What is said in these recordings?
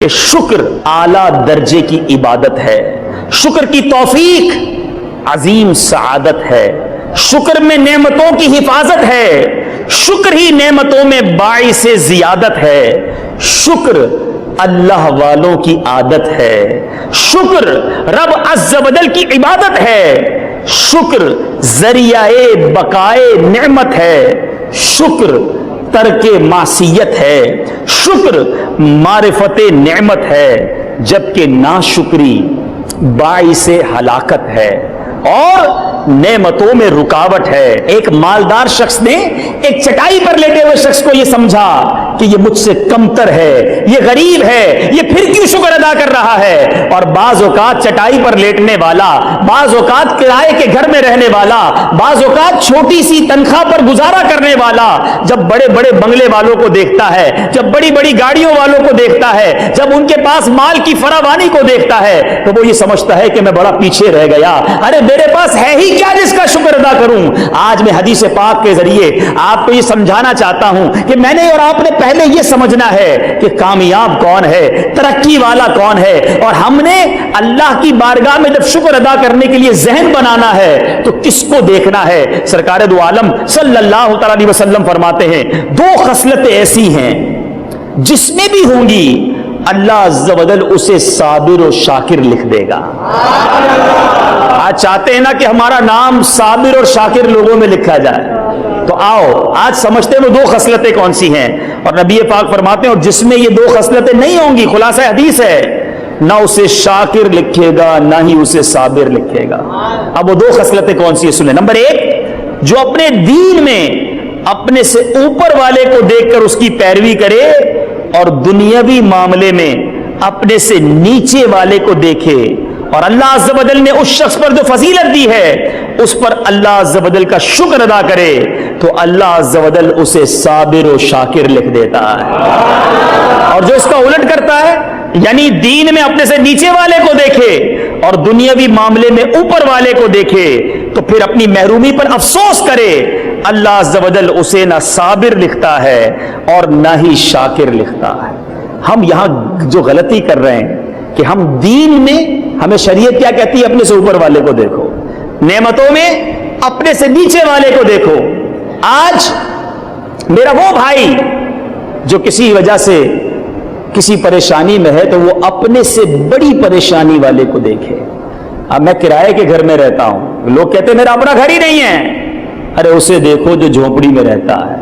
کہ شکر اعلیٰ درجے کی عبادت ہے، شکر کی توفیق عظیم سعادت ہے، شکر میں نعمتوں کی حفاظت ہے، شکر ہی نعمتوں میں باعث زیادت ہے، شکر اللہ والوں کی عادت ہے، شکر رب عز و جل کی عبادت ہے، شکر ذریعہ بقائے نعمت ہے، شکر ترک معصیت ہے، شکر معرفت نعمت ہے، جبکہ ناشکری باعث ہلاکت ہے اور نعمتوں میں رکاوٹ ہے۔ ایک مالدار شخص نے ایک چٹائی پر لیٹے ہوئے شخص کو یہ سمجھا کہ یہ مجھ سے کمتر ہے، یہ غریب ہے، یہ پھر کیوں شکر ادا کر رہا ہے؟ اور بعض اوقات چٹائی پر لیٹنے والا، بعض اوقات کرائے کے گھر میں رہنے والا، بعض اوقات چھوٹی سی تنخواہ پر گزارا کرنے والا جب بڑے بڑے بنگلے والوں کو دیکھتا ہے، جب بڑی بڑی گاڑیوں والوں کو دیکھتا ہے، جب ان کے پاس مال کی فراوانی کو دیکھتا ہے تو وہ یہ سمجھتا ہے کہ میں بڑا پیچھے رہ گیا، ارے میرے پاس ہے ہی کیا جس کا شکر ادا کروں؟ آج میں حدیث پاک کے ذریعے آپ کو یہ سمجھانا چاہتا ہوں کہ میں نے اور آپ نے پہلے یہ سمجھنا ہے کہ کامیاب کون ہے، ترقی والا کون ہے، اور ہم نے اللہ کی بارگاہ میں جب شکر ادا کرنے کے لیے ذہن بنانا ہے تو کس کو دیکھنا ہے؟ سرکار دو عالم صلی اللہ تعالی علیہ وسلم فرماتے ہیں دو خصلتیں ایسی ہیں جس میں بھی ہوں گی اللہ عز و جل اسے صابر و شاکر لکھ دے گا۔ آج چاہتے ہیں نا کہ ہمارا نام صابر اور شاکر لوگوں میں لکھا جائے، تو آؤ آج سمجھتے ہیں وہ دو خصلتیں کون سی ہیں، اور نبی پاک فرماتے ہیں اور جس میں یہ دو خصلتیں نہیں ہوں گی، خلاصہ حدیث ہے، نہ اسے شاکر لکھے گا نہ ہی اسے صابر لکھے گا۔ اب وہ دو خصلتیں کون سی ہیں سنیں۔ نمبر ایک، جو اپنے دین میں اپنے سے اوپر والے کو دیکھ کر اس کی پیروی کرے اور دنیاوی معاملے میں اپنے سے نیچے والے کو دیکھے، اور اللہ عز و جل نے اس شخص پر جو فضیلت دی ہے اس پر اللہ عز و جل کا شکر ادا کرے تو اللہ عز و جل اسے صابر و شاکر لکھ دیتا ہے۔ اور جو اس کا الٹ کرتا ہے، یعنی دین میں اپنے سے نیچے والے کو دیکھے اور دنیاوی معاملے میں اوپر والے کو دیکھے تو پھر اپنی محرومی پر افسوس کرے، اللہ عز و جل اسے نہ صابر لکھتا ہے اور نہ ہی شاکر لکھتا ہے۔ ہم یہاں جو غلطی کر رہے ہیں کہ ہم دین میں، ہمیں شریعت کیا کہتی ہے؟ اپنے سے اوپر والے کو دیکھو، نعمتوں میں اپنے سے نیچے والے کو دیکھو۔ آج میرا وہ بھائی جو کسی وجہ سے کسی پریشانی میں ہے تو وہ اپنے سے بڑی پریشانی والے کو دیکھے۔ اب میں کرائے کے گھر میں رہتا ہوں، لوگ کہتے ہیں میرا اپنا گھر ہی نہیں ہے، ارے اسے دیکھو جو جھونپڑی میں رہتا ہے،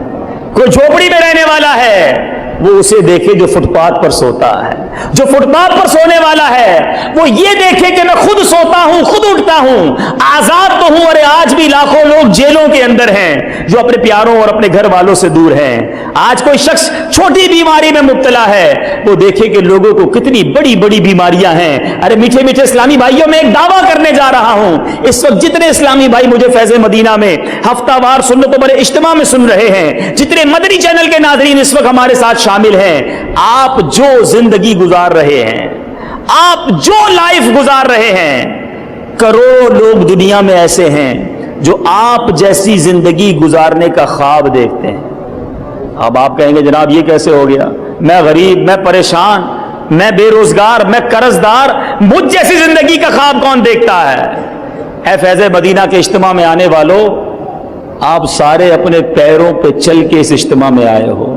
کوئی جھونپڑی میں رہنے والا ہے وہ اسے دیکھے جو فٹ پاتھ پر سوتا ہے، جو فٹ پاتھ پر سونے والا ہے وہ یہ دیکھے کہ میں خود سوتا ہوں، خود اٹھتا ہوں، آزاد تو ہوں، ارے آج بھی لاکھوں لوگ جیلوں کے اندر ہیں جو اپنے پیاروں اور اپنے گھر والوں سے دور ہیں۔ آج کوئی شخص چھوٹی بیماری میں مبتلا ہے، وہ دیکھے کہ لوگوں کو کتنی بڑی بڑی بیماریاں ہیں۔ ارے میٹھے میٹھے اسلامی بھائیوں، میں ایک دعویٰ کرنے جا رہا ہوں، اس وقت جتنے اسلامی بھائی مجھے فیض مدینہ میں ہفتہ وار سنت بڑے اجتماع میں سن رہے ہیں، جتنے مدنی چینل کے ناظرین اس وقت ہمارے ساتھ شامل ہیں، آپ جو زندگی گزار رہے ہیں، آپ جو لائف گزار رہے ہیں، کروڑوں لوگ دنیا میں ایسے ہیں جو آپ جیسی زندگی گزارنے کا خواب دیکھتے ہیں۔ اب آپ کہیں گے جناب یہ کیسے ہو گیا؟ میں غریب، میں پریشان، میں بے روزگار، میں قرض دار، مجھ جیسی زندگی کا خواب کون دیکھتا ہے؟ اے فیض مدینہ کے اجتماع میں آنے والوں، آپ سارے اپنے پیروں پہ چل کے اس اجتماع میں آئے ہو۔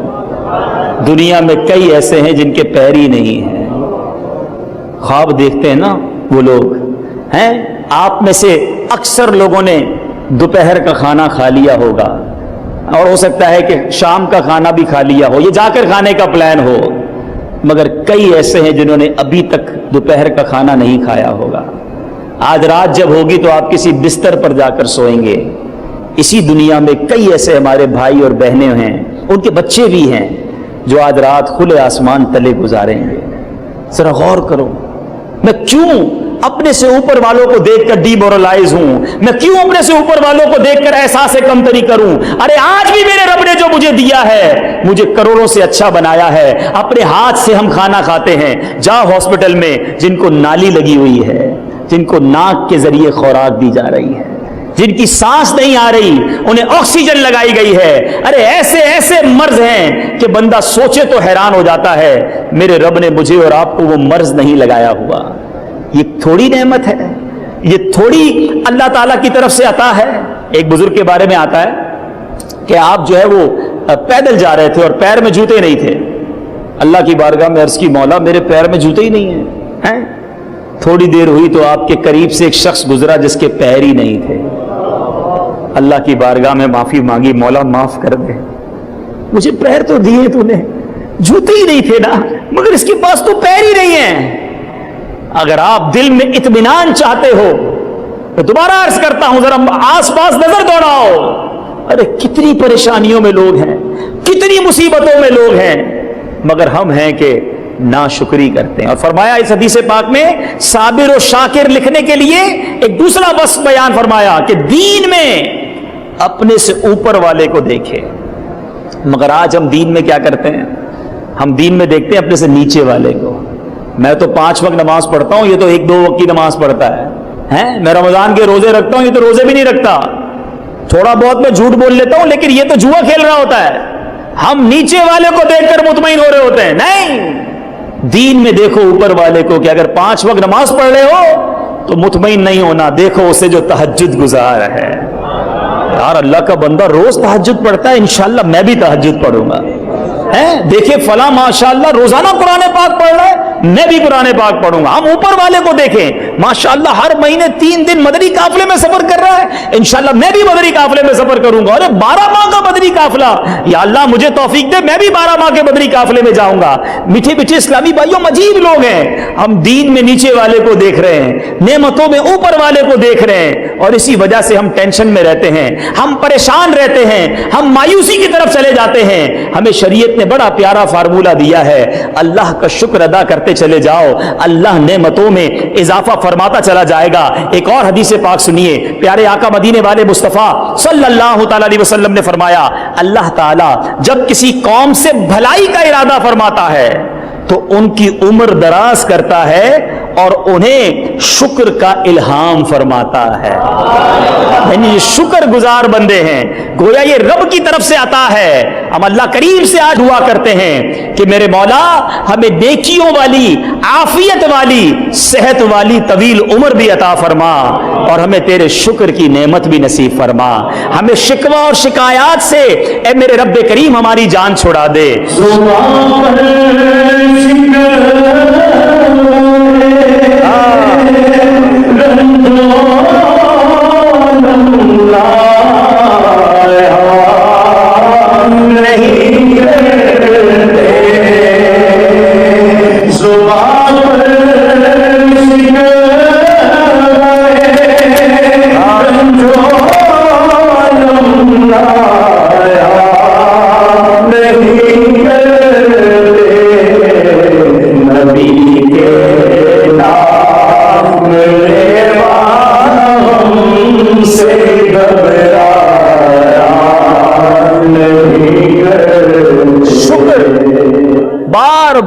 دنیا میں کئی ایسے ہیں جن کے پیر ہی نہیں ہیں، خواب دیکھتے ہیں نا وہ لوگ ہیں۔ آپ میں سے اکثر لوگوں نے دوپہر کا کھانا کھا لیا ہوگا، اور ہو سکتا ہے کہ شام کا کھانا بھی کھا لیا ہو، یہ جا کر کھانے کا پلان ہو، مگر کئی ایسے ہیں جنہوں نے ابھی تک دوپہر کا کھانا نہیں کھایا ہوگا۔ آج رات جب ہوگی تو آپ کسی بستر پر جا کر سوئیں گے۔ اسی دنیا میں کئی ایسے ہمارے بھائی اور بہنیں ہیں، ان کے بچے بھی ہیں جو آج رات کھلے آسمان تلے گزاریں گے۔ ذرا غور کرو، میں کیوں اپنے سے اوپر والوں کو دیکھ کر ڈی مورلائز ہوں؟ میں کیوں اپنے سے اوپر والوں کو دیکھ کر احساس کمتری کروں؟ ارے آج بھی میرے رب نے جو مجھے دیا ہے، مجھے کروڑوں سے اچھا بنایا ہے۔ اپنے ہاتھ سے ہم کھانا کھاتے ہیں، جا ہاسپٹل میں جن کو نالی لگی ہوئی ہے، جن کو ناک کے ذریعے خوراک دی جا رہی ہے، جن کی سانس نہیں آ رہی, انہیں آکسیجن لگائی گئی ہے. ارے ایسے ایسے مرض ہیں کہ بندہ سوچے تو حیران ہو جاتا ہے, میرے رب نے مجھے اور آپ کو وہ مرض نہیں لگایا ہوا. یہ تھوڑی نعمت ہے, یہ تھوڑی اللہ تعالیٰ کی طرف سے عطا ہے. ایک بزرگ کے بارے میں آتا ہے کہ آپ جو ہے وہ پیدل جا رہے تھے اور پیر میں جوتے نہیں تھے. اللہ کی بارگاہ میں عرض کی, مولا میرے پیر میں جوتے ہی نہیں ہیں. تھوڑی دیر ہوئی تو آپ کے قریب سے ایک شخص گزرا جس کے پیر ہی نہیں تھے. اللہ کی بارگاہ میں معافی مانگی, مولا معاف کر دے, مجھے پیر تو دیے تو نے, جوتے ہی نہیں تھے نا, مگر اس کے پاس تو پیر ہی نہیں ہیں. اگر آپ دل میں اطمینان چاہتے ہو تو دوبارہ عرض کرتا ہوں, ذرا آس پاس نظر دوڑاؤ. ارے کتنی پریشانیوں میں لوگ ہیں, کتنی مصیبتوں میں لوگ ہیں, مگر ہم ہیں کہ ناشکری کرتے ہیں. اور فرمایا اس حدیث پاک میں صابر و شاکر لکھنے کے لیے ایک دوسرا وصف بیان فرمایا کہ دین میں اپنے سے اوپر والے کو دیکھے. مگر آج ہم دین میں کیا کرتے ہیں, ہم دین میں دیکھتے ہیں اپنے سے نیچے والے کو. میں تو 5 وقت نماز پڑھتا ہوں, یہ تو 1-2 وقت کی نماز پڑھتا ہے. میں رمضان کے روزے رکھتا ہوں, یہ تو روزے بھی نہیں رکھتا. تھوڑا بہت میں جھوٹ بول لیتا ہوں, لیکن یہ تو جوا کھیل رہا ہوتا ہے. ہم نیچے والے کو دیکھ کر مطمئن ہو رہے ہوتے ہیں. نہیں, دین میں دیکھو اوپر والے کو کہ اگر 5 وقت نماز پڑھ رہے ہو تو مطمئن نہیں ہونا, دیکھو اسے جو تہجد گزار ہے. یار اللہ کا بندہ روز تہجد پڑھتا ہے, انشاءاللہ میں بھی تہجد پڑھوں گا. دیکھیں فلاں ماشاءاللہ روزانہ قرآن پاک پڑھ رہا ہے, میں بھی قرآن پاک پڑھوں گا. ہم اوپر والے کو دیکھیں, ماشاءاللہ ہر مہینے 3 دن مدنی قافلے میں سفر کر رہا ہے, انشاءاللہ میں بھی مدنی قافلے میں سفر کروں گا. ارے 12 ماہ کا مدنی قافلہ, یا اللہ مجھے توفیق دے, میں بھی 12 ماہ کے مدنی قافلے میں جاؤں گا. میٹھے میٹھے اسلامی بھائیوں, مجید لوگ ہیں. ہم دین میں نیچے والے کو دیکھ رہے ہیں, نعمتوں میں اوپر والے کو دیکھ رہے ہیں, اور اسی وجہ سے ہم ٹینشن میں رہتے ہیں, ہم پریشان رہتے ہیں, ہم مایوسی کی طرف چلے جاتے ہیں. ہمیں شریعت نے بڑا پیارا فارمولہ دیا ہے, اللہ کا شکر ادا کرتے چلے جاؤ, اللہ نعمتوں میں اضافہ فرماتا چلا جائے گا. ایک اور حدیث پاک سنیے, پیارے آقا مدینے والے مصطفیٰ صلی اللہ تعالی علیہ وسلم نے فرمایا, اللہ تعالی جب کسی قوم سے بھلائی کا ارادہ فرماتا ہے تو ان کی عمر دراز کرتا ہے اور انہیں شکر کا الہام فرماتا ہے. یعنی شکر گزار بندے ہیں, گویا یہ رب کی طرف سے عطا ہے. ہم اللہ کریم سے آج دعا کرتے ہیں کہ میرے مولا ہمیں نیکیوں والی, عافیت والی, صحت والی طویل عمر بھی عطا فرما, اور ہمیں تیرے شکر کی نعمت بھی نصیب فرما. ہمیں شکوہ اور شکایات سے اے میرے رب کریم ہماری جان چھڑا دے.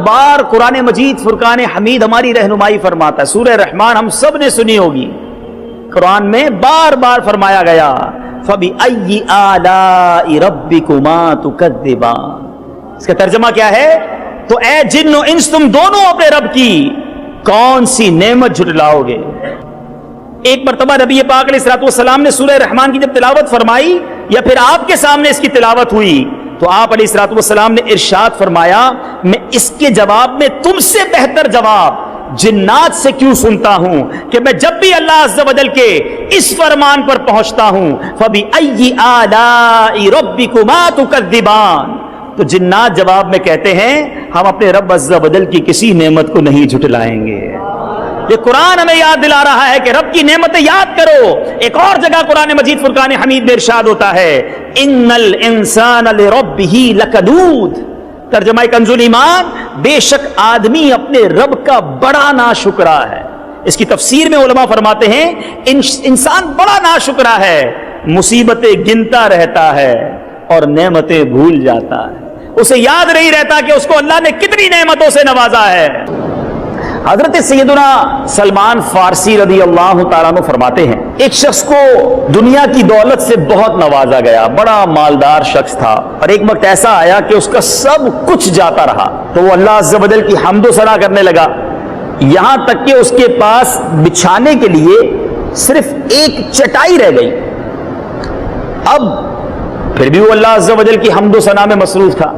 بار قرآن مجید فرقان حمید ہماری رہنمائی فرماتا ہے. سورہ رحمان ہم سب نے سنی ہوگی, قرآن میں بار بار فرمایا گیا فَبِأَيِّ آلَاءِ رَبِّكُمَا تُكَذِّبَانِ. اس کا ترجمہ کیا ہے, تو اے جن و انس تم دونوں اپنے رب کی کون سی نعمت جھٹلاؤ گے. ایک مرتبہ نبی پاک علیہ الصلوۃ والسلام نے سورہ رحمان کی جب تلاوت فرمائی یا پھر آپ کے سامنے اس کی تلاوت ہوئی تو آپ علیہ الصلوۃ والسلام نے ارشاد فرمایا, میں اس کے جواب میں تم سے بہتر جواب جنات سے کیوں سنتا ہوں کہ میں جب بھی اللہ عز و جل کے اس فرمان پر پہنچتا ہوں فَبِأَيِّ آلَاءِ رَبِّكُمَا تُكَذِّبَانِ, تو جنات جواب میں کہتے ہیں ہم اپنے رب عز و جل کی کسی نعمت کو نہیں جھٹلائیں گے. یہ قرآن ہمیں یاد دلا رہا ہے کہ رب کی نعمتیں یاد کرو. ایک اور جگہ قرآن مجید فرقان حمید میں ارشاد ہوتا ہے ان الانسان لربہ لکنود. ترجمہ کنز الایمان, بے شک آدمی اپنے رب کا بڑا ناشکرا ہے. اس کی تفسیر میں علماء فرماتے ہیں انسان بڑا ناشکرا ہے, مصیبتیں گنتا رہتا ہے اور نعمتیں بھول جاتا ہے, اسے یاد نہیں رہتا کہ اس کو اللہ نے کتنی نعمتوں سے نوازا ہے. حضرت سیدنا سلمان فارسی رضی اللہ تعالیٰ عنہ فرماتے ہیں ایک شخص کو دنیا کی دولت سے بہت نوازا گیا، بڑا مالدار شخص تھا، اور ایک وقت ایسا آیا کہ اس کا سب کچھ جاتا رہا، تو وہ اللہ عز و جل کی حمد و ثنا کرنے لگا، یہاں تک کہ اس کے پاس بچھانے کے لیے صرف ایک چٹائی رہ گئی۔ اب پھر بھی وہ اللہ عز و جل کی حمد و ثنا میں مصروف تھا،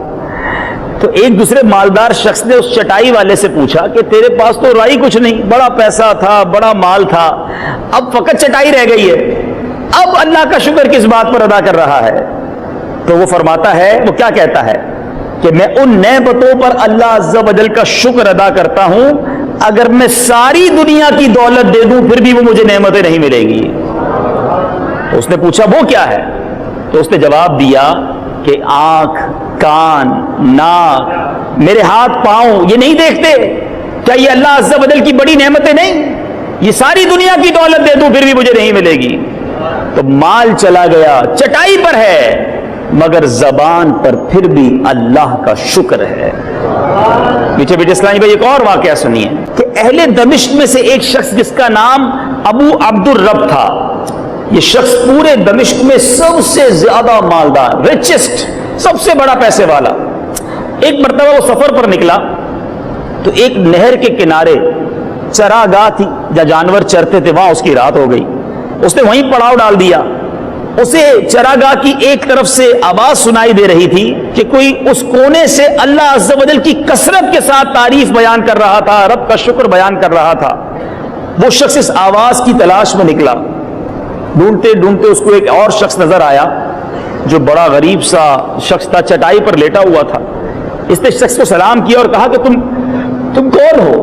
تو ایک دوسرے مالدار شخص نے اس چٹائی والے سے پوچھا کہ تیرے پاس تو رائی کچھ نہیں، بڑا پیسہ تھا، بڑا مال تھا، اب فقط چٹائی رہ گئی ہے، اب اللہ کا شکر کس بات پر ادا کر رہا ہے؟ تو وہ فرماتا ہے، وہ کیا کہتا ہے کہ میں ان نعمتوں پر اللہ عز و جل کا شکر ادا کرتا ہوں، اگر میں ساری دنیا کی دولت دے دوں پھر بھی وہ مجھے نعمتیں نہیں ملے گی۔ تو اس نے پوچھا وہ کیا ہے؟ تو اس نے جواب دیا کہ آنکھ، کان، ناک، میرے ہاتھ پاؤں یہ نہیں دیکھتے؟ کیا یہ اللہ عز و جل کی بڑی نعمتیں نہیں؟ یہ ساری دنیا کی دولت دے دوں پھر بھی مجھے نہیں ملے گی۔ تو مال چلا گیا، چٹائی پر ہے، مگر زبان پر پھر بھی اللہ کا شکر ہے۔ پیچھے بیٹے اسلامی بھائی ایک اور واقعہ سنیے کہ اہل دمشق میں سے ایک شخص جس کا نام ابو عبد الرب تھا، یہ شخص پورے دمشق میں سب سے زیادہ مالدار، ریچسٹ، سب سے بڑا پیسے والا، ایک مرتبہ وہ سفر پر نکلا تو ایک نہر کے کنارے چراگاہ تھی جہاں جانور چرتے تھے، وہاں اس کی رات ہو گئی، اس نے وہیں پڑاؤ ڈال دیا۔ اسے چراگاہ کی ایک طرف سے آواز سنائی دے رہی تھی کہ کوئی اس کونے سے اللہ عز و جل کی کثرت کے ساتھ تعریف بیان کر رہا تھا، رب کا شکر بیان کر رہا تھا۔ وہ شخص اس آواز کی تلاش میں نکلا، ڈھونڈتے ڈھونڈتے اس کو ایک اور شخص نظر آیا جو بڑا غریب سا شخص تھا، چٹائی پر لیٹا ہوا تھا۔ اس نے شخص کو سلام کیا اور کہا کہ تم کون ہو؟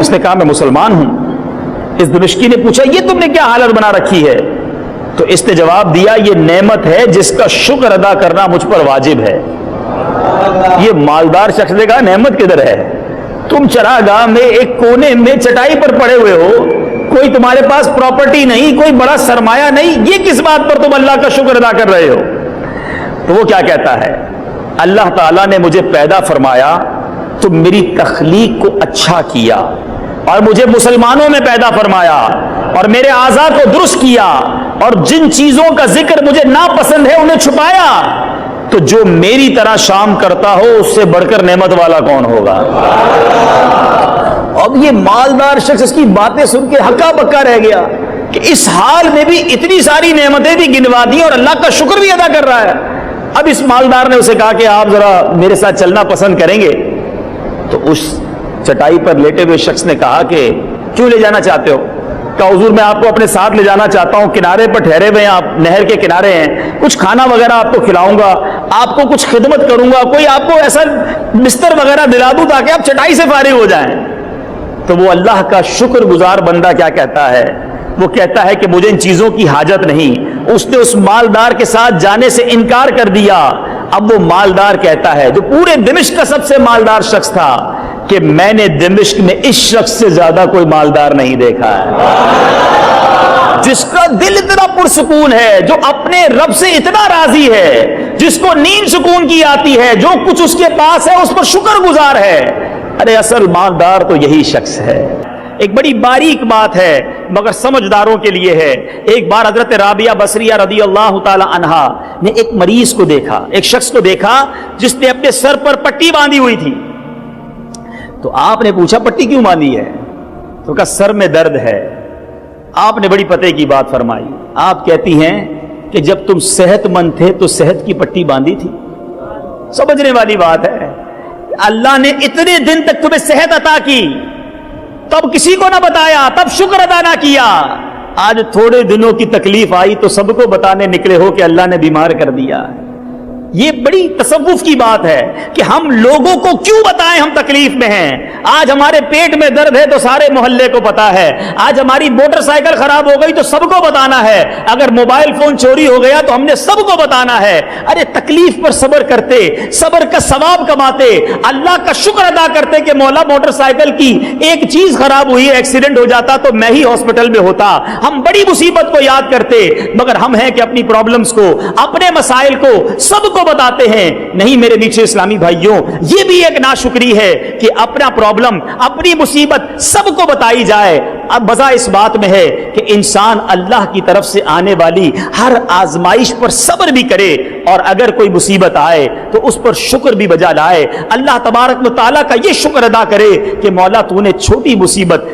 اس نے کہا میں مسلمان ہوں۔ اس دمشقی نے پوچھا یہ تم نے کیا حالت بنا رکھی ہے؟ تو اس نے جواب دیا یہ نعمت ہے جس کا شکر ادا کرنا مجھ پر واجب ہے۔ یہ مالدار شخص نے کہا نعمت کدھر ہے؟ تم چراگاہ میں ایک کونے میں چٹائی پر پڑے ہوئے ہو، کوئی تمہارے پاس پراپرٹی نہیں، کوئی بڑا سرمایہ نہیں، یہ کس بات پر تم اللہ کا شکر ادا کر رہے ہو؟ تو وہ کیا کہتا ہے، اللہ تعالیٰ نے مجھے پیدا فرمایا تو میری تخلیق کو اچھا کیا اور مجھے مسلمانوں میں پیدا فرمایا اور میرے اعضاء کو درست کیا، اور جن چیزوں کا ذکر مجھے ناپسند ہے انہیں چھپایا، تو جو میری طرح شام کرتا ہو اس سے بڑھ کر نعمت والا کون ہوگا؟ اب یہ مالدار شخص اس کی باتیں سن کے ہکا بکا رہ گیا کہ اس حال میں بھی اتنی ساری نعمتیں بھی گنوا دی اور اللہ کا شکر بھی ادا کر رہا ہے۔ اب اس مالدار نے اسے کہا کہ آپ ذرا میرے ساتھ چلنا پسند کریں گے؟ تو اس چٹائی پر لیٹے ہوئے شخص نے کہا کہ کیوں لے جانا چاہتے ہو؟ کہا حضور میں آپ کو اپنے ساتھ لے جانا چاہتا ہوں، کنارے پر ٹھہرے ہوئے ہیں آپ، نہر کے کنارے ہیں، کچھ کھانا وغیرہ آپ کو کھلاؤں گا، آپ کو کچھ خدمت کروں گا، کوئی آپ کو ایسا بستر وغیرہ دلا دوں تاکہ آپ چٹائی سے فارغ ہو جائیں۔ تو وہ اللہ کا شکر گزار بندہ کیا کہتا ہے؟ وہ کہتا ہے کہ مجھے ان چیزوں کی حاجت نہیں۔ اس نے اس مالدار کے ساتھ جانے سے انکار کر دیا۔ اب وہ مالدار کہتا ہے جو پورے دمشق کا سب سے مالدار شخص تھا کہ میں نے دمشق میں اس شخص سے زیادہ کوئی مالدار نہیں دیکھا ہے، جس کا دل اتنا پرسکون ہے، جو اپنے رب سے اتنا راضی ہے، جس کو نیند سکون کی آتی ہے، جو کچھ اس کے پاس ہے اس پر شکر گزار ہے۔ ارے اصل مالدار تو یہی شخص ہے۔ ایک بڑی باریک بات ہے مگر سمجھداروں کے لیے ہے۔ ایک بار حضرت رابعہ بصریہ رضی اللہ تعالی عنہا نے ایک مریض کو دیکھا، ایک شخص کو دیکھا جس نے اپنے سر پر پٹی باندھی ہوئی تھی۔ تو آپ نے پوچھا پٹی کیوں باندھی ہے؟ تو کہا سر میں درد ہے۔ آپ نے بڑی پتے کی بات فرمائی۔ آپ کہتی ہیں کہ جب تم صحت مند تھے تو صحت کی پٹی باندھی تھی۔ سمجھنے والی بات ہے، اللہ نے اتنے دن تک تمہیں صحت عطا کی، تب کسی کو نہ بتایا، تب شکر ادا نہ کیا، آج تھوڑے دنوں کی تکلیف آئی تو سب کو بتانے نکلے ہو کہ اللہ نے بیمار کر دیا۔ یہ بڑی تصوف کی بات ہے کہ ہم لوگوں کو کیوں بتائیں ہم تکلیف میں ہیں۔ آج ہمارے پیٹ میں درد ہے تو سارے محلے کو پتا ہے، آج ہماری موٹر سائیکل خراب ہو گئی تو سب کو بتانا ہے، اگر موبائل فون چوری ہو گیا تو ہم نے سب کو بتانا ہے۔ ارے تکلیف پر صبر کرتے، صبر کا ثواب کماتے، اللہ کا شکر ادا کرتے کہ مولا موٹر سائیکل کی ایک چیز خراب ہوئی، ایکسیڈنٹ ہو جاتا تو میں ہی ہاسپٹل میں ہوتا۔ ہم بڑی مصیبت کو یاد کرتے، مگر ہم ہیں کہ اپنی پرابلمز کو، اپنے مسائل کو، سب کو بتاتے ہیں. نہیں میرے میٹھے اسلامی بھائیوں، یہ بھی ایک ناشکری ہے کہ اپنا پرابلم، اپنی مصیبت سب کو بتائی جائے. اب بزا اس بات میں ہے کہ انسان اللہ کی طرف سے آنے والی ہر آزمائش پر صبر بھی کرے، اور اگر کوئی مصیبت آئے تو اس پر شکر بھی بجا لائے. اللہ تبارک و تعالیٰ کا یہ شکر ادا کرے کہ مولا تو نے چھوٹی مصیبت،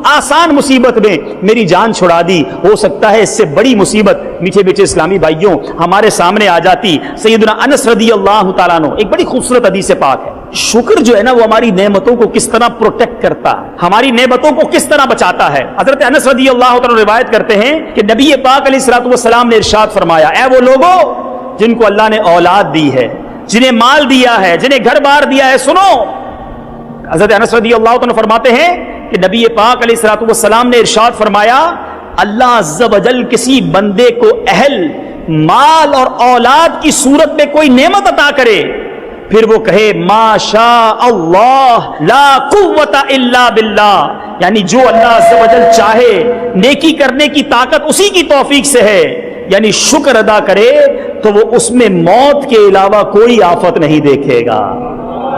آسان مصیبت میں میری جان چھڑا دی. ہو سکتا ہے اس سے بڑی مصیبت میٹھے میٹھے اسلامی بھائیوں ہمارے سامنے آ جاتی. سیدنا انس رضی اللہ تعالیٰ عنہ، ایک بڑی خوبصورت حدیث پاک ہے. شکر جو ہے نا وہ ہماری نعمتوں کو کس طرح پروٹیکٹ کرتا ہے، ہماری نعمتوں کو کس طرح بچاتا ہے. حضرت انس رضی اللہ تعالیٰ روایت کرتے ہیں کہ نبی پاک علیہ الصلوۃ والسلام نے ارشاد فرمایا، اے وہ لوگوں جن کو اللہ نے اولاد دی ہے، جنہیں مال دیا ہے، جنہیں گھر بار دیا ہے، سنو. حضرت انس رضی اللہ عنہ فرماتے ہیں کہ نبی پاک علیہ الصلوۃ والسلام نے ارشاد فرمایا، اللہ عز و جل کسی بندے کو اہل، مال اور اولاد کی صورت میں کوئی نعمت عطا کرے، پھر وہ کہے ما شاء اللہ لا قوت الا باللہ، یعنی جو اللہ عز و جل چاہے نیکی کرنے کی طاقت اسی کی توفیق سے ہے، یعنی شکر ادا کرے تو وہ اس میں موت کے علاوہ کوئی آفت نہیں دیکھے گا.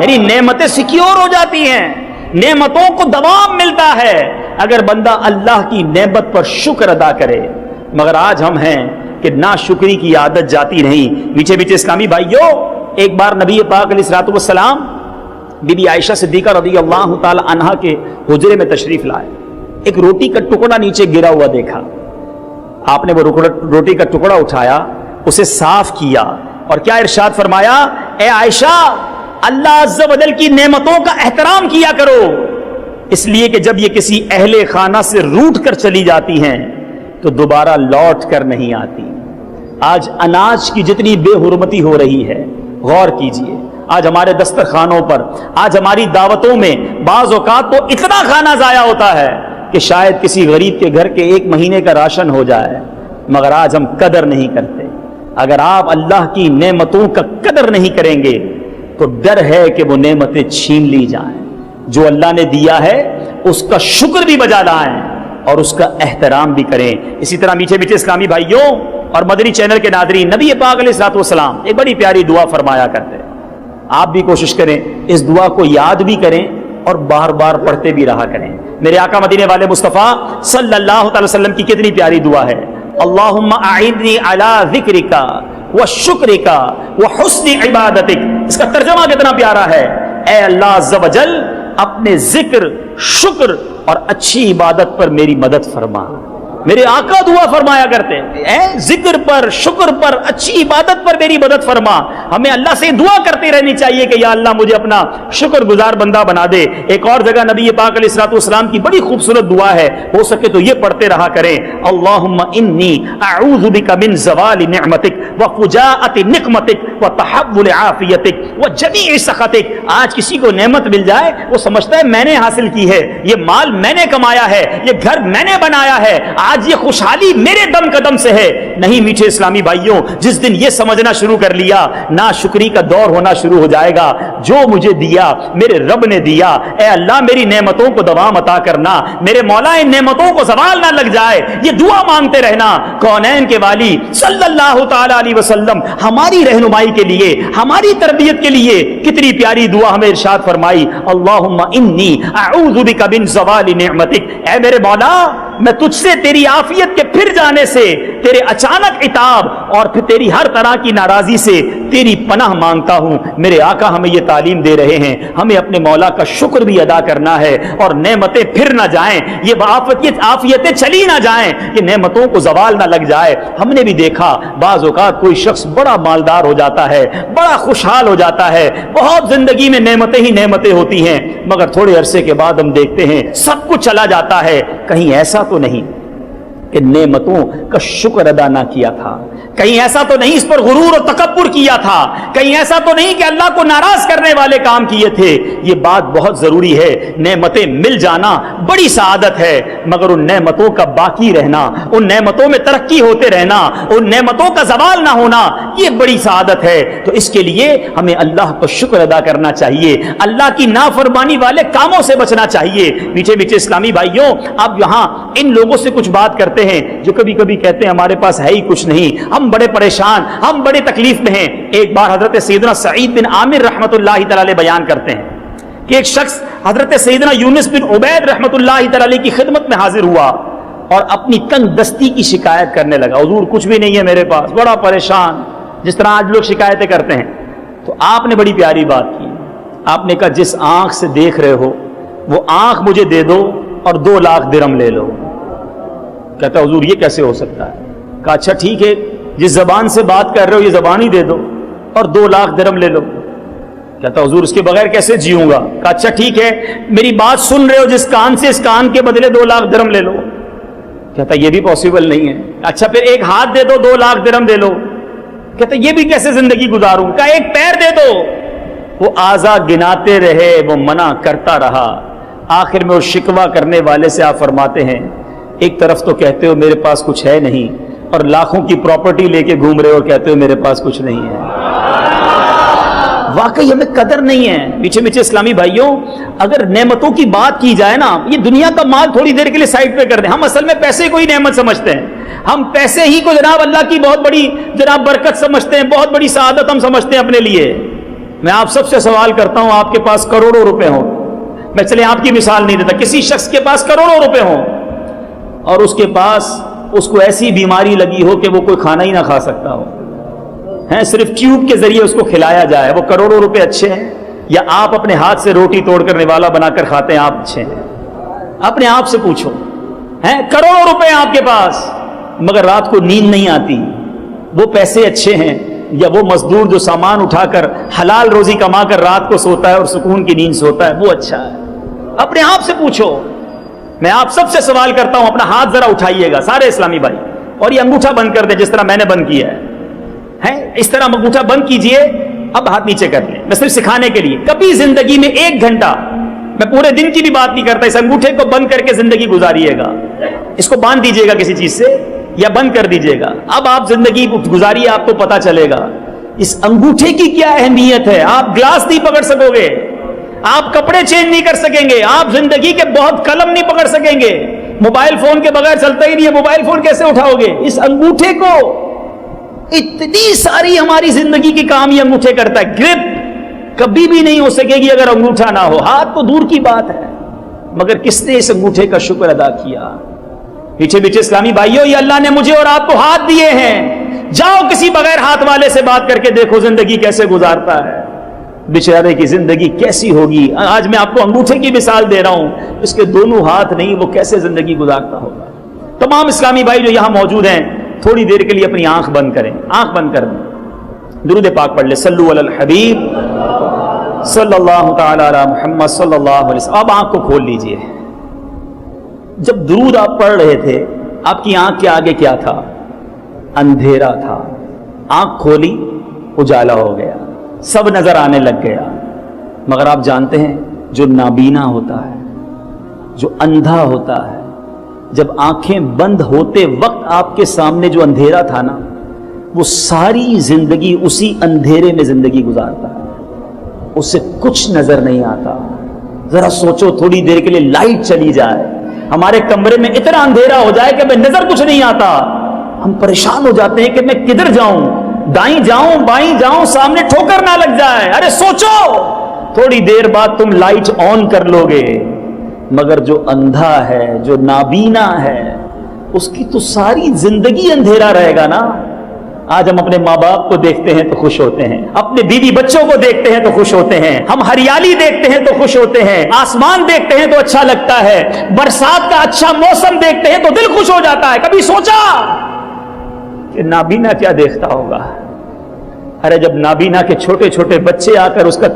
یعنی نعمتیں سیکیور ہو جاتی ہیں، نعمتوں کو دوام ملتا ہے اگر بندہ اللہ کی نعمت پر شکر ادا کرے. مگر آج ہم ہیں کہ ناشکری کی عادت جاتی نہیں. میٹھے میٹھے اسلامی بھائیوں، ایک بار نبی پاک علیہ الصلوۃ والسلام بی بی عائشہ صدیقہ رضی اللہ تعالی عنہا کے حجرے میں تشریف لائے. ایک روٹی کا ٹکڑا نیچے گرا ہوا دیکھا. آپ نے وہ روٹی کا ٹکڑا اٹھایا، اسے صاف کیا اور کیا ارشاد فرمایا، اے عائشہ اللہ عز و جل کی نعمتوں کا احترام کیا کرو، اس لیے کہ جب یہ کسی اہل خانہ سے روٹ کر چلی جاتی ہیں تو دوبارہ لوٹ کر نہیں آتی. آج اناج کی جتنی بے حرمتی ہو رہی ہے، غور کیجئے. آج ہمارے دسترخوانوں پر، آج ہماری دعوتوں میں بعض اوقات تو اتنا کھانا ضائع ہوتا ہے کہ شاید کسی غریب کے گھر کے ایک مہینے کا راشن ہو جائے، مگر آج ہم قدر نہیں کرتے. اگر آپ اللہ کی نعمتوں کا قدر نہیں کریں گے تو ڈر ہے کہ وہ نعمتیں چھین لی جائیں. جو اللہ نے دیا ہے اس کا شکر بھی بجا لائیں اور اس کا احترام بھی کریں. اسی طرح میٹھے میٹھے اسلامی بھائیوں اور مدنی چینل کے ناظرین، نبی پاک علیہ الصلوۃ والسلام ایک بڑی پیاری دعا فرمایا کرتے. آپ بھی کوشش کریں اس دعا کو یاد بھی کریں اور بار بار پڑھتے بھی رہا کریں. میرے آقا مدینے والے مصطفیٰ صلی اللہ تعالی وسلم کی کتنی پیاری دعا ہے، اللہم اعنی علی ذکرک وشکرک وحسن عبادتک. اس کا ترجمہ کتنا پیارا ہے، اے اللہ عز و جل اپنے ذکر، شکر اور اچھی عبادت پر میری مدد فرما. میرے آقا دعا فرمایا کرتے ہیں، ذکر پر، شکر پر، اچھی عبادت پر میری مدد فرما. ہمیں اللہ سے دعا کرتے رہنی چاہیے کہ یا اللہ مجھے اپنا شکر گزار بندہ بنا دے. ایک اور جگہ نبی پاک علیہ الصلوۃ والسلام کی بڑی خوبصورت دعا ہے، ہو سکے تو یہ پڑھتے رہا کریں، اللہم انی اعوذ بک من زوال نعمتک وفجاءۃ نقمتک وتحول عافیتک وجمیع سخطک. آج کسی کو نعمت مل جائے وہ سمجھتا ہے میں نے حاصل کی ہے، یہ مال میں نے کمایا ہے، یہ گھر میں نے بنایا ہے، آج یہ خوشحالی میرے دم قدم سے ہے. نہیں میٹھے اسلامی بھائیوں، جس دن یہ سمجھنا شروع کر لیا ناشکری کا دور ہونا شروع ہو جائے گا. جو مجھے دیا میرے رب نے دیا، اے اللہ میری نعمتوں کو دوام عطا کرنا، میرے مولا ان نعمتوں کو زوال نہ لگ جائے، یہ دعا مانگتے رہنا. کونین کے والی صلی اللہ تعالی علیہ وسلم ہماری رہنمائی کے لیے، ہماری تربیت کے لیے کتنی پیاری دعا ہمیں ارشاد فرمائی، اللہم انی اعوذ بک من زوال نعمتک. اے میرے مولا میں تجھ سے تیری عافیت کے پھر جانے سے، تیرے اچانک عتاب اور پھر تیری ہر طرح کی ناراضی سے تیری پناہ مانگتا ہوں. میرے آقا ہمیں یہ تعلیم دے رہے ہیں، ہمیں اپنے مولا کا شکر بھی ادا کرنا ہے اور نعمتیں پھر نہ جائیں، یہ عافیتیں چلی نہ جائیں، یہ نعمتوں کو زوال نہ لگ جائے. ہم نے بھی دیکھا بعض اوقات کوئی شخص بڑا مالدار ہو جاتا ہے، بڑا خوشحال ہو جاتا ہے، بہت زندگی میں نعمتیں ہی نعمتیں ہوتی ہیں، مگر تھوڑے عرصے کے بعد ہم دیکھتے ہیں سب کچھ چلا جاتا ہے. کہیں ایسا تو نہیں کہ نعمتوں کا شکر ادا نہ کیا تھا، کہیں ایسا تو نہیں اس پر غرور و تکبر کیا تھا، کہیں ایسا تو نہیں کہ اللہ کو ناراض کرنے والے کام کیے تھے. یہ بات بہت ضروری ہے. نعمتیں مل جانا بڑی سعادت ہے، مگر ان نعمتوں کا باقی رہنا، ان نعمتوں میں ترقی ہوتے رہنا، ان نعمتوں کا زوال نہ ہونا، یہ بڑی سعادت ہے. تو اس کے لیے ہمیں اللہ کا شکر ادا کرنا چاہیے، اللہ کی نافرمانی والے کاموں سے بچنا چاہیے. میٹھے میٹھے اسلامی بھائیوں، اب یہاں ان لوگوں سے کچھ بات کرتے ہیں جو کبھی کبھی کہتے ہیں ہمارے پاس ہے ہی کچھ نہیں, ہم بڑے پریشان, ہم بڑے تکلیف میں ہیں. ایک بار حضرت سیدنا سعید بن عامر رحمۃ اللہ تعالی علیہ بیان کرتے ہیں کہ ایک شخص حضرت سیدنا یونس بن عبید رحمۃ اللہ تعالی علیہ کی خدمت میں حاضر ہوا اور اپنی تنگ دستی کی شکایت کرنے لگا. حضور کچھ بھی نہیں ہے میرے پاس, بڑا پریشان, جس طرح آج لوگ شکایتیں کرتے ہیں. تو آپ نے بڑی پیاری بات کی, آپ نے کہا جس آنکھ سے دیکھ رہے ہو وہ آنکھ مجھے دے دو اور 2 لاکھ درہم لے لو. کہتا حضور یہ کیسے ہو سکتا ہے؟ کہا اچھا ٹھیک ہے, جس زبان سے بات کر رہے ہو یہ زبان ہی دے دو اور 2 لاکھ درہم لے لو. کہتا حضور اس کے بغیر کیسے جیوں گا؟ کہا اچھا ٹھیک ہے, میری بات سن رہے ہو, جس کان سے اس کان کے بدلے 2 لاکھ درہم لے لو. کہتا یہ بھی پاسبل نہیں ہے. اچھا پھر ایک ہاتھ دے دو, 2 لاکھ درہم دے لو. کہتا یہ بھی کیسے زندگی گزاروں؟ کہا ایک پیر دے دو. وہ اعضا گناتے رہے, وہ منع کرتا رہا, آخر میں وہ شکوہ کرنے والے سے آپ فرماتے ہیں ایک طرف تو کہتے ہو میرے پاس کچھ ہے نہیں, اور لاکھوں کی پراپرٹی لے کے گھوم رہے ہو, کہتے ہو میرے پاس کچھ نہیں ہے. واقعی ہمیں قدر نہیں ہے. میٹھے میٹھے اسلامی بھائیوں, اگر نعمتوں کی بات کی جائے نا, یہ دنیا کا مال تھوڑی دیر کے لیے سائڈ پہ کر دیں. ہم اصل میں پیسے کو ہی نعمت سمجھتے ہیں. ہم پیسے ہی کو جناب اللہ کی بہت بڑی جناب برکت سمجھتے ہیں, بہت بڑی سعادت ہم سمجھتے ہیں اپنے لیے. میں آپ سب سے سوال کرتا ہوں, آپ کے پاس کروڑوں روپے ہوں, میں چلے آپ کی مثال نہیں دیتا, کسی شخص کے پاس کروڑوں روپے ہوں اور اس کے پاس اس کو ایسی بیماری لگی ہو کہ وہ کوئی کھانا ہی نہ کھا سکتا ہو, ہیں صرف ٹیوب کے ذریعے اس کو کھلایا جائے, وہ کروڑوں روپے اچھے ہیں یا آپ اپنے ہاتھ سے روٹی توڑ کر نوالا بنا کر کھاتے ہیں آپ اچھے ہیں؟ اپنے آپ سے پوچھو. ہیں کروڑوں روپے آپ کے پاس مگر رات کو نیند نہیں آتی, وہ پیسے اچھے ہیں یا وہ مزدور جو سامان اٹھا کر حلال روزی کما کر رات کو سوتا ہے اور سکون کی نیند سوتا ہے, وہ اچھا ہے؟ اپنے آپ سے پوچھو. میں آپ سب سے سوال کرتا ہوں, اپنا ہاتھ ذرا اٹھائیے گا سارے اسلامی بھائی, اور یہ انگوٹھا بند کر دیں جس طرح میں نے بند کیا ہے, اس طرح انگوٹھا بند کیجئے. اب ہاتھ نیچے کر لیں, میں صرف سکھانے کے لیے. کبھی زندگی میں 1 گھنٹہ, میں پورے دن کی بھی بات نہیں کرتا, اس انگوٹھے کو بند کر کے زندگی گزاریے گا. اس کو باندھ دیجیے گا کسی چیز سے یا بند کر دیجیے گا. اب آپ زندگی گزاریے, آپ کو پتا چلے گا اس انگوٹھے کی کیا اہمیت ہے. آپ گلاس نہیں پکڑ سکو گے, آپ کپڑے چینج نہیں کر سکیں گے, آپ زندگی کے بہت قلم نہیں پکڑ سکیں گے, موبائل فون کے بغیر چلتا ہی نہیں ہے, موبائل فون کیسے اٹھاؤ گے؟ اس انگوٹھے کو, اتنی ساری ہماری زندگی کی کام یہ انگوٹھے کرتا ہے. گرپ کبھی بھی نہیں ہو سکے گی اگر انگوٹھا نہ ہو. ہاتھ تو دور کی بات ہے, مگر کس نے اس انگوٹھے کا شکر ادا کیا؟ میٹھے میٹھے اسلامی بھائیوں, یہ اللہ نے مجھے اور آپ کو ہاتھ دیے ہیں. جاؤ کسی بغیر ہاتھ والے سے بات کر کے دیکھو زندگی کیسے گزارتا ہے, بیچارے کی زندگی کیسی ہوگی. آج میں آپ کو انگوٹھے کی مثال دے رہا ہوں, اس کے دونوں ہاتھ نہیں, وہ کیسے زندگی گزارتا ہوگا. تمام اسلامی بھائی جو یہاں موجود ہیں, تھوڑی دیر کے لیے اپنی آنکھ بند کریں, آنکھ بند کر دیں, درود پاک پڑھ لیں, صلو علی الحبیب صلی اللہ تعالی علی محمد صلی اللہ علیہ وسلم. اب آنکھ کو کھول لیجئے. جب درود آپ پڑھ رہے تھے, آپ کی آنکھ کے آگے کیا تھا؟ اندھیرا تھا. آنکھ کھولی, اجالا ہو گیا, سب نظر آنے لگ گیا. مگر آپ جانتے ہیں جو نابینا ہوتا ہے, جو اندھا ہوتا ہے, جب آنکھیں بند ہوتے وقت آپ کے سامنے جو اندھیرا تھا نا, وہ ساری زندگی اسی اندھیرے میں زندگی گزارتا ہے, اسے کچھ نظر نہیں آتا. ذرا سوچو, تھوڑی دیر کے لیے لائٹ چلی جائے, ہمارے کمرے میں اتنا اندھیرا ہو جائے کہ ہمیں نظر کچھ نہیں آتا, ہم پریشان ہو جاتے ہیں کہ میں کدھر جاؤں, دائیں جاؤں بائیں جاؤں, سامنے ٹھوکر نہ لگ جائے. ارے سوچو, تھوڑی دیر بعد تم لائٹ آن کر لو گے. مگر جو اندھا ہے, جو نابینا ہے, اس کی تو ساری زندگی اندھیرا رہے گا نا. آج ہم اپنے ماں باپ کو دیکھتے ہیں تو خوش ہوتے ہیں, اپنے بیوی بچوں کو دیکھتے ہیں تو خوش ہوتے ہیں, ہم ہریالی دیکھتے ہیں تو خوش ہوتے ہیں, آسمان دیکھتے ہیں تو اچھا لگتا ہے, برسات کا اچھا موسم دیکھتے ہیں تو دل خوش ہو جاتا ہے. کبھی سوچا کہ نابینا کیا دیکھتا ہوگا؟ ارے جب نابینا کے چھوٹے چھوٹے بچے آ کر اس کا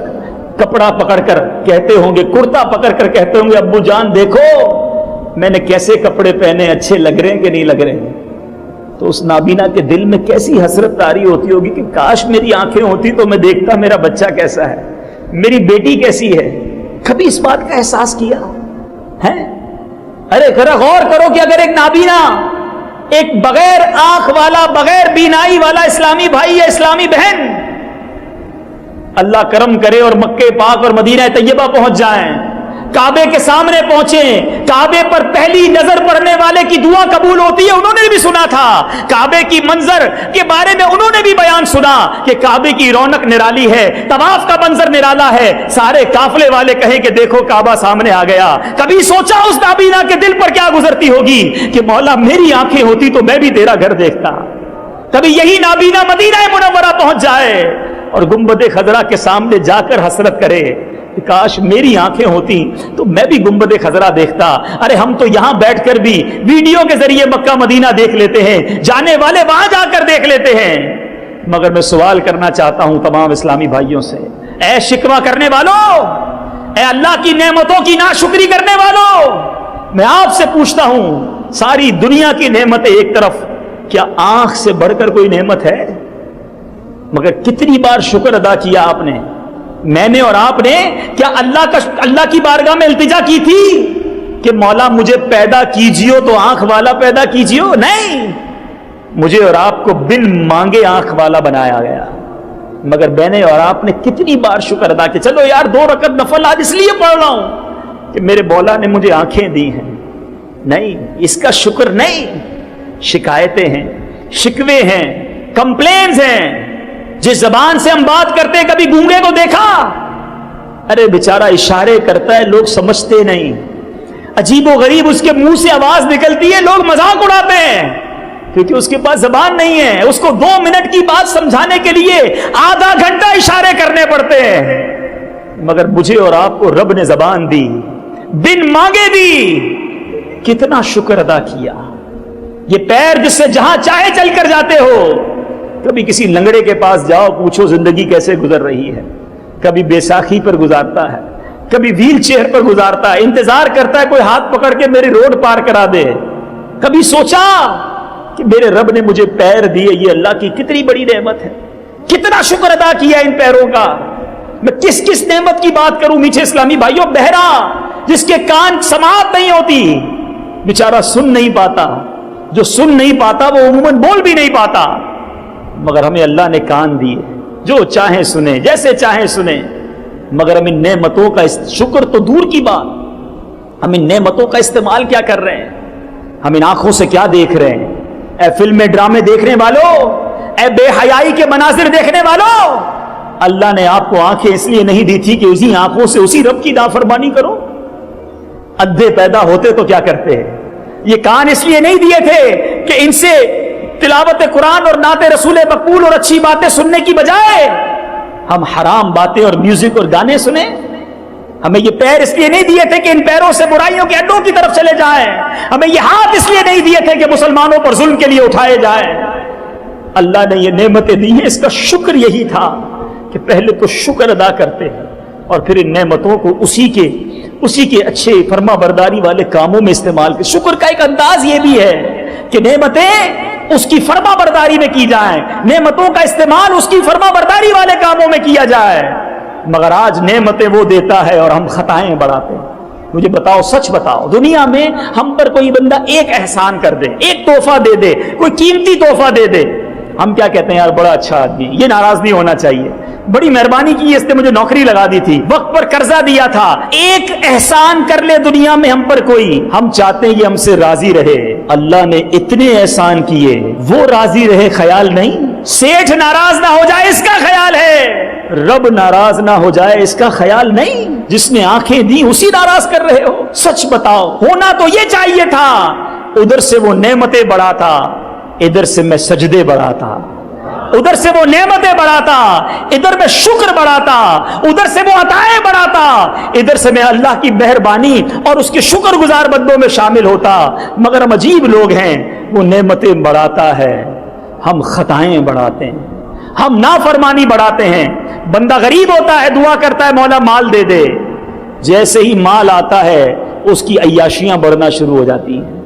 کپڑا پکڑ کر کہتے ہوں گے, کرتا پکڑ کر کہتے ہوں گے, ابو جان دیکھو میں نے کیسے کپڑے پہنے, اچھے لگ رہے ہیں کہ نہیں لگ رہے ہیں, تو اس نابینا کے دل میں کیسی حسرت طاری ہوتی ہوگی کہ کاش میری آنکھیں ہوتی تو میں دیکھتا میرا بچہ کیسا ہے, میری بیٹی کیسی ہے. کبھی اس بات کا احساس کیا ہے؟ ارے ذرا غور کرو کہ اگر ایک نابینا, ایک بغیر آنکھ والا, بغیر بینائی والا اسلامی بھائی یا اسلامی بہن اللہ کرم کرے اور مکے پاک اور مدینہ طیبہ پہنچ جائیں, کعبے کے سامنے پہنچے, کعبے پر پہلی نظر پڑنے والے کی دعا قبول ہوتی ہے, انہوں نے بھی سنا تھا. کعبے کی منظر کے بارے میں انہوں نے بھی بیان سنا کہ کعبے کی رونق نرالی ہے, طواف کا منظر نرالا ہے. سارے قافلے والے کہیں کہ دیکھو کعبہ سامنے آ گیا. کبھی سوچا اس نابینا کے دل پر کیا گزرتی ہوگی کہ مولا میری آنکھیں ہوتی تو میں بھی تیرا گھر دیکھتا. کبھی یہی نابینا مدینہ منورہ پہنچ جائے اور گنبد خضرا کے سامنے جا کر حسرت کرے کہ کاش میری آنکھیں ہوتی تو میں بھی گنبد خضرا دیکھتا. ارے ہم تو یہاں بیٹھ کر بھی ویڈیو کے ذریعے مکہ مدینہ دیکھ لیتے ہیں, جانے والے وہاں جا کر دیکھ لیتے ہیں. مگر میں سوال کرنا چاہتا ہوں تمام اسلامی بھائیوں سے, اے شکوہ کرنے والوں, اے اللہ کی نعمتوں کی ناشکری کرنے والوں, میں آپ سے پوچھتا ہوں ساری دنیا کی نعمتیں ایک طرف, کیا آنکھ سے بڑھ کر کوئی نعمت ہے؟ مگر کتنی بار شکر ادا کیا آپ نے, میں نے اور آپ نے, کیا اللہ کی بارگاہ میں التجا کی تھی کہ مولا مجھے پیدا کیجیو تو آنکھ والا پیدا کیجیو؟ نہیں, مجھے اور آپ کو بن مانگے آنکھ والا بنایا گیا. مگر میں نے اور آپ نے کتنی بار شکر ادا کیا, چلو یار 2 رکعت نفل آج اس لیے پڑھ رہا ہوں کہ میرے مولا نے مجھے آنکھیں دی ہیں. نہیں, اس کا شکر نہیں, شکایتیں ہیں, شکوے ہیں, کمپلینز ہیں. جس زبان سے ہم بات کرتے ہیں, کبھی گونگے کو دیکھا؟ ارے بیچارہ اشارے کرتا ہے, لوگ سمجھتے نہیں. عجیب و غریب اس کے منہ سے آواز نکلتی ہے, لوگ مذاق اڑاتے ہیں کیونکہ اس کے پاس زبان نہیں ہے. اس کو 2 منٹ کی بات سمجھانے کے لیے آدھا گھنٹہ اشارے کرنے پڑتے ہیں. مگر مجھے اور آپ کو رب نے زبان دی, بن مانگے دی. کتنا شکر ادا کیا. یہ پیر جس سے جہاں چاہے چل کر جاتے ہو. کبھی کسی لنگڑے کے پاس جاؤ, پوچھو زندگی کیسے گزر رہی ہے. کبھی بیساکھی پر گزارتا ہے, کبھی ویل چیئر پر گزارتا ہے, انتظار کرتا ہے کوئی ہاتھ پکڑ کے میری روڈ پار کرا دے. کبھی سوچا کہ میرے رب نے مجھے پیر دیے, یہ اللہ کی کتنی بڑی نعمت ہے. کتنا شکر ادا کیا ان پیروں کا. میں کس کس نعمت کی بات کروں میٹھے اسلامی بھائیوں. بہرا جس کے کان سماعت نہیں ہوتی, بیچارہ سن نہیں پاتا. جو سن نہیں پاتا وہ عموماً بول بھی نہیں پاتا. مگر ہمیں اللہ نے کان دیے, جو چاہیں سنیں, جیسے چاہیں سنیں. مگر ہم ان نعمتوں کا شکر تو دور کی بات, ہم ان نعمتوں کا استعمال کیا کر رہے ہیں؟ ہم ان آنکھوں سے کیا دیکھ رہے ہیں؟ اے فلمیں ڈرامے دیکھنے والوں, اے بے حیائی کے مناظر دیکھنے والوں, اللہ نے آپ کو آنکھیں اس لیے نہیں دی تھی کہ اسی آنکھوں سے اسی رب کی نافرمانی کرو. ادھے پیدا ہوتے تو کیا کرتے ہیں؟ یہ کان اس لیے نہیں دیے تھے کہ ان سے تلاوت قرآن اور نعت رسول مقبول اور اچھی باتیں سننے کی بجائے ہم حرام باتیں اور میوزک اور گانے سنیں. ہمیں یہ پیر اس لیے نہیں دیے تھے کہ ان پیروں سے برائیوں کے اڈوں کی طرف چلے جائیں. ہمیں یہ ہاتھ اس لیے نہیں دیے تھے کہ مسلمانوں پر ظلم کے لیے اٹھائے جائیں. اللہ نے یہ نعمتیں دی ہیں, اس کا شکر یہی تھا کہ پہلے تو شکر ادا کرتے ہیں اور پھر ان نعمتوں کو اسی کے اچھے فرما برداری والے کاموں میں استعمال کریں. شکر کا ایک انداز یہ بھی ہے کہ نعمتیں اس کی فرما برداری میں کی جائیں, نعمتوں کا استعمال اس کی فرما برداری والے کاموں میں کیا جائے. مگر آج نعمتیں وہ دیتا ہے اور ہم خطائیں بڑھاتے ہیں. مجھے بتاؤ, سچ بتاؤ, دنیا میں ہم پر کوئی بندہ ایک احسان کر دے, ایک تحفہ دے دے, کوئی قیمتی تحفہ دے دے, ہم کیا کہتے ہیں؟ یار بڑا اچھا آدمی, یہ ناراض نہیں ہونا چاہیے, بڑی مہربانی کی, اس نے مجھے نوکری لگا دی تھی, وقت پر قرضہ دیا تھا. ایک احسان کر لے دنیا میں ہم پر کوئی, ہم چاہتے ہیں یہ ہم سے راضی رہے. اللہ نے اتنے احسان کیے, وہ راضی رہے خیال نہیں. سیٹھ ناراض نہ ہو جائے اس کا خیال ہے, رب ناراض نہ ہو جائے اس کا خیال نہیں. جس نے آنکھیں دی اسی ناراض کر رہے ہو. سچ بتاؤ, ہونا تو یہ چاہیے تھا, ادھر سے وہ نعمتیں بڑھاتا, ادھر سے میں سجدے بڑھاتا. ادھر سے وہ نعمتیں بڑھاتا, ادھر میں شکر بڑھاتا. ادھر سے وہ عطائیں بڑھاتا, ادھر سے میں اللہ کی مہربانی اور اس کے شکر گزار بندوں میں شامل ہوتا. مگر ہم عجیب لوگ ہیں, وہ نعمتیں بڑھاتا ہے, ہم خطائیں بڑھاتے ہیں, ہم نافرمانی بڑھاتے ہیں. بندہ غریب ہوتا ہے, دعا کرتا ہے مولا مال دے دے, جیسے ہی مال آتا ہے اس کی عیاشیاں بڑھنا شروع ہو جاتی ہیں.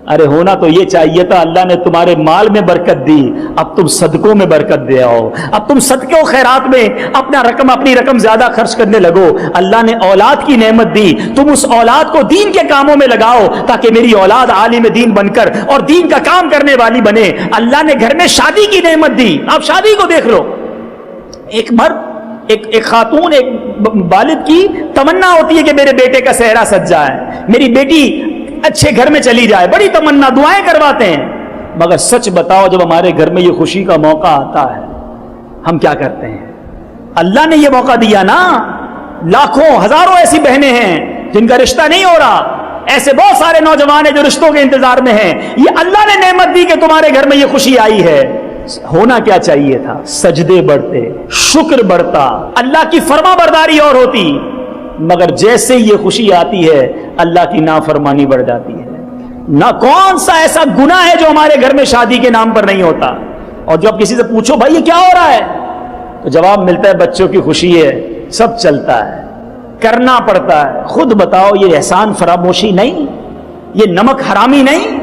ارے ہونا تو یہ چاہیے تھا, اللہ نے تمہارے مال میں برکت دی, اب تم صدقوں میں برکت دے آؤ, اب تم صدقے و خیرات میں اپنی رقم زیادہ خرچ کرنے لگو. اللہ نے اولاد کی نعمت دی, تم اس اولاد کو دین کے کاموں میں لگاؤ تاکہ میری اولاد عالم دین بن کر اور دین کا کام کرنے والی بنے. اللہ نے گھر میں شادی کی نعمت دی, آپ شادی کو دیکھ لو, ایک مرد ایک خاتون، ایک والد کی تمنا ہوتی ہے کہ میرے بیٹے کا صحرا سج جائے، میری بیٹی اچھے گھر میں چلی جائے، بڑی تمنا، دعائیں کرواتے ہیں. مگر سچ بتاؤ جب ہمارے گھر میں یہ خوشی کا موقع آتا ہے ہم کیا کرتے ہیں؟ اللہ نے یہ موقع دیا نا. لاکھوں ہزاروں ایسی بہنیں ہیں جن کا رشتہ نہیں ہو رہا، ایسے بہت سارے نوجوان ہیں جو رشتوں کے انتظار میں ہیں. یہ اللہ نے نعمت دی کہ تمہارے گھر میں یہ خوشی آئی ہے. ہونا کیا چاہیے تھا؟ سجدے بڑھتے، شکر بڑھتا، اللہ کی فرما برداری اور ہوتی. مگر جیسے یہ خوشی آتی ہے اللہ کی نافرمانی بڑھ جاتی ہے. نہ کون سا ایسا گناہ ہے جو ہمارے گھر میں شادی کے نام پر نہیں ہوتا. اور جب کسی سے پوچھو بھائی یہ کیا ہو رہا ہے تو جواب ملتا ہے بچوں کی خوشی ہے، سب چلتا ہے، کرنا پڑتا ہے. خود بتاؤ یہ احسان فراموشی نہیں؟ یہ نمک حرامی نہیں؟